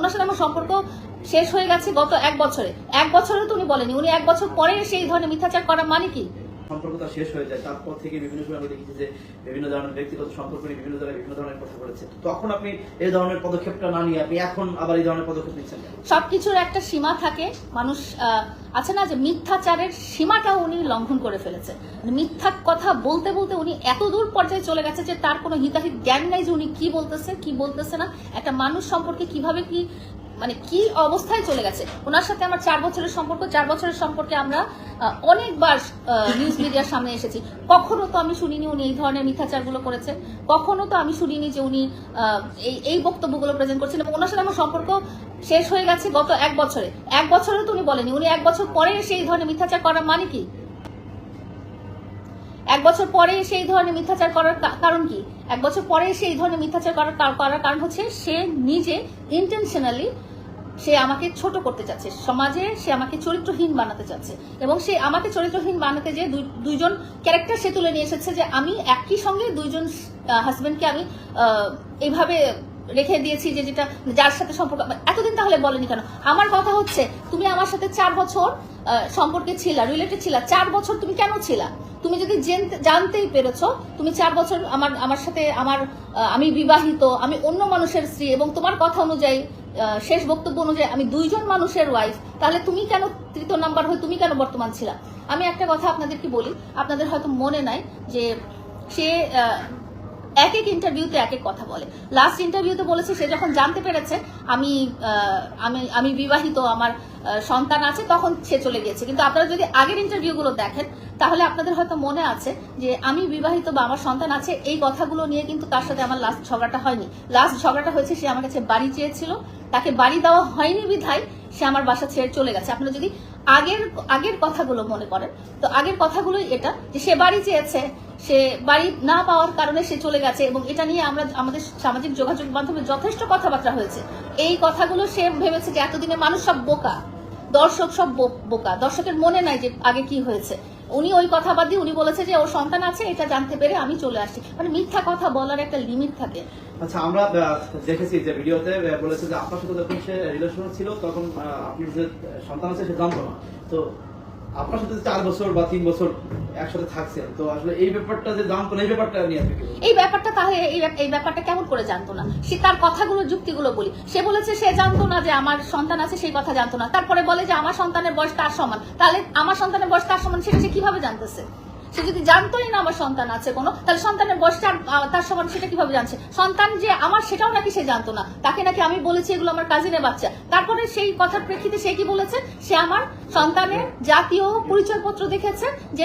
ওনার সাথে আমার সম্পর্ক শেষ হয়ে গেছে গত 1 বছরে। 1 বছরে তো উনি বলেনি, উনি 1 বছর পরে সেই ধরনের মিথ্যাচার করা মানে কি? সম্পর্কটা শেষ হয়ে যায়, তারপর থেকে বিভিন্ন সময় আমি দেখেছি যে বিভিন্ন ধরনের ব্যক্তিগত সম্পর্ক নিয়ে বিভিন্ন জায়গায় বিভিন্ন ধরনের কথা বলেছে। তখন আপনি এই ধরনের পদক্ষেপটা না নিয়ে আপনি এখন আবার এই ধরনের পদক্ষেপ নিচ্ছেন? সবকিছুর একটা সীমা থাকে। মানুষ আছে না যে মিথ্যাচারের সীমাটা উনি লঙ্ঘন করে ফেলেছে। মিথ্যা কথা বলতে বলতে উনি এত দূর পর্যায়ে চলে গেছে যে তার কোনো হিতাহিত জ্ঞান নাই যে উনি কি বলতেছে কি বলতেছে না, একটা মানুষ সম্পর্কে কিভাবে কি মানে কি অবস্থায় চলে গেছে। ওনার সাথে আমার 4 বছরের সম্পর্ক। 4 বছরের সম্পর্কে আমরা অনেকবার নিউজ মিডিয়ার সামনে এসেছি। কখনো তো আমি শুনিনি উনি এই ধরনের মিথ্যাচারগুলো করেছে, কখনো তো আমি শুনিনি যে উনি এই বক্তব্যগুলো প্রেজেন্ট করছেন। এবং ওনার সাথে আমার সম্পর্ক শেষ হয়ে গেছে গত 1 বছরে। 1 বছরে তো উনি বলেনি, উনি 1 বছর পরে সেই ধরনের মিথ্যাচার করার মানে কি? 1 বছর পরে সেই ধরনের মিথ্যাচার করার কারণ কি? 1 বছর পরে সেই ধরনের মিথ্যাচার করার কারণ হচ্ছে সে নিজে ইন্টেনশনালি সে আমাকে ছোট করতে চাচ্ছে, সমাজে সে আমাকে চরিত্রহীন বানাতে চাচ্ছে। এবং সে আমাকে চরিত্রহীন বানাতে যে দুইজন ক্যারেক্টার সে তুলে নিয়ে এসেছে যে আমি একই সঙ্গে দুইজন হাজবেন্ডকে আমি এইভাবে রেখে দিয়েছি যে যেটা যার সাথে সম্পর্ক। এতদিন তাহলে বলেনি কেন? আমার কথা হচ্ছে তুমি আমার সাথে 4 বছর সম্পর্কে ছিলা, রিলেটেড ছিলা। 4 বছর তুমি কেন ছিলা? তুমি যদি জানতেই পেরেছো তুমি 4 বছর আমার সাথে আমি বিবাহিত, আমি অন্য মানুষের স্ত্রী, এবং তোমার কথা অনুযায়ী শেষ বক্তব্য অনুযায়ী আমি 2 জন মানুষের ওয়াইফ, তাহলে তুমি কেন তৃতীয় নাম্বার হয়ে তুমি কেন বর্তমান ছিলা? আমি একটা কথা আপনাদেরকে বলি, আপনাদের হয়তো মনে নাই যে সে এক এক ইন্টারভিউতে এক এক কথা বলে। লাস্ট ইন্টারভিউতে বলেছে সে যখন জানতে পেরেছে আমি বিবাহিত, আমার সন্তান আছে, তখন সে চলে গিয়েছে। কিন্তু আপনারা যদি আগের ইন্টারভিউগুলো দেখেন তাহলে আপনাদের হয়তো মনে আছে যে আমি বিবাহিত বা আমার সন্তান আছে এই কথাগুলো নিয়ে কিন্তু তার সাথে আমার লাস্ট ঝগড়াটা হয়নি। লাস্ট ঝগড়াটা হয়েছে সে আমার কাছে বাড়ি চেয়েছিল, তাকে বাড়ি দেওয়া হয়নি বিধায় সে আমার বাসা ছেড়ে চলে গেছে। আপনারা যদি আগের কথাগুলো মনে করেন তো আগের কথাগুলোই এটা যে সে বাড়ি চেয়েছে, সে বাড়ি না পাওয়ার কারণে সে চলে গেছে। এবং এটা নিয়ে আমাদের সামাজিক যোগাযোগ মাধ্যমে যথেষ্ট কথাবার্তা হয়েছে। এই কথাগুলো সে ভেবেছে যে এতদিনে মানুষ সব বোকা, দর্শক সব বোকা, দর্শকের মনে নাই যে আগে কি হয়েছে। উনি ওই কথা বাদ দিয়ে উনি বলেছে যে ওর সন্তান আছে, এটা জানতে পেরে আমি চলে আসছি। মানে মিথ্যা কথা বলার একটা লিমিট থাকে। আচ্ছা, আমরা দেখেছি যে ভিডিওতে বলেছে যে আপনার সাথে যখন সে রিলেশন ছিল তখন আপনার যে সন্তান আছে সে জানতো না। তো আপনার সাথে 4 বছর বা 3 বছর একসাথে থাকছেন, তো আসলে এই ব্যাপারটা যে জানতো না, এই ব্যাপারটা নিয়ে এই ব্যাপারটা তাহলে এই ব্যাপারটা কেমন করে জানতো না? সে তার কথাগুলো যুক্তিগুলো বলি। সে বলেছে সে জানতো না যে আমার সন্তান আছে, সেই কথা জানতো না। তারপরে বলে যে আমার সন্তানের বয়স তার সমান। তাহলে আমার সন্তানের বয়স তার সমান সেটা সে কিভাবে জানতেছে? সে যদি জানতোই না আমার সন্তান আছে কোনো, তাহলে সন্তানের বয়স তার সমান সেটা কিভাবে জানছে? সন্তান যে আমার সেটাও নাকি সে জানতো না। তাকে নাকি আমি বলেছি এগুলো আমার কাজিনের বাচ্চা। তারপরে সেই কথার প্রেক্ষিতে সে কি বলেছে? সে আমার সন্তানের জাতীয় পরিচয়পত্র দেখেছে যে